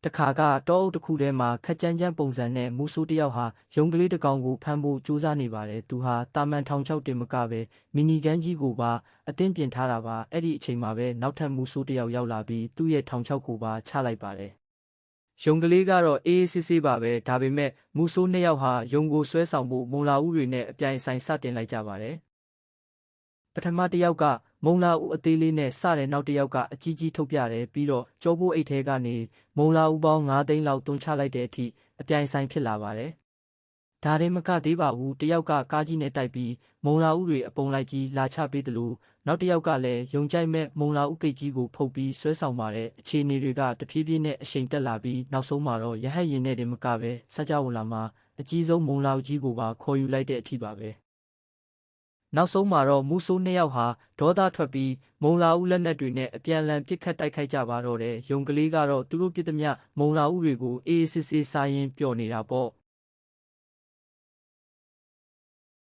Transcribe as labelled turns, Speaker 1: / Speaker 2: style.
Speaker 1: တခါကတောအုပ်တစ်ခုထဲမှာခက်ကြမ်းကြမ်းပုံစံနဲ့မူဆိုးတစ်ယောက်ဟာရုံကလေးတစ်ကောင်ကိုဖမ်းဖို့ကြိုးစားနေပါတယ်။သူဟာတာမန်ထောင်ချောက်တင်မကပဲမီနီဂန်းကြီးကိုပါအသင့်ပြင်ထားတာပါ။အဲ့ဒီအချိန်မှာပဲနောက်ထပ်မူဆိုးတစ်ယောက်ရောက်လာပြီးသူ့ရဲ့ထောင်ချောက်ကိုပါချလိုက်ပါတယ်။ရုံကလေးကတော့အေးအေးဆေးဆေးပါပဲ။ဒါပေမဲ့မူဆိုးနှစ်ယောက်ဟာရုံကိုဆွဲဆောင်ဖို့မုံလာဦးတွေနဲ့အပြိုင်ဆိုင်စတင်လိုက်ကြပါတယ်။ပထမတစ်ယောက်ကမုံလာဦးအသေးလေးနဲ့စတဲ့နောက်တစ်ယောက်ကအကြီးကြီးထုတ်ပြတယ်ပြီးတော့ကျောပိုးအိတ်ထဲကနေမုံလာဦးပေါင်း9 သိန်းလောက်တွန်းချလိုက်တဲ့အထိအပြိုင်ဆိုင်ဖြစ်လာပါတယ်။ဒါရင်မကသေးပါဘူးတစ်ယောက်ကကားကြီးနဲ့တိုက်ပြီးမုံလာဦးတွေအပုံလိုက်ကြီးလာချပေးတယ်လို့နောက်တစ်ယောက်ကလည်းယုံကြိုက်မဲ့မုံလာဦးကိတ်ကြီးကိုဖုတ်ပြီးဆွဲဆောင်ပါတယ်။အခြေအနေတွေကတဖြည်းဖြည်းနဲ့အရှိန်တက်လာပြီးနောက်ဆုံးမှာတော့ရဟတ်ရင်နဲ့တင်မကပဲစကြဝဠာမှာအကြီးဆုံးမုံလာဦးကြီးကိုပါခေါ်ယူလိုက်တဲ့အထိပါပဲ။နောက်ဆုံးမှာတော့မူဆိုးနှစ်ယောက်ဟာဒေါသထွက်ပြီးမုံလာဦးလက်နက်တွေနဲ့အပြန်အလှန်ပစ်ခတ်တိုက်ခိုက်ကြပါတော့တယ်။ရုံကလေးကတော့သူတို့ပြစ်သမျှမုံလာဦးတွေကိုအေးအေးဆေးဆေးစားရင်းပျော်နေတာပေါ့။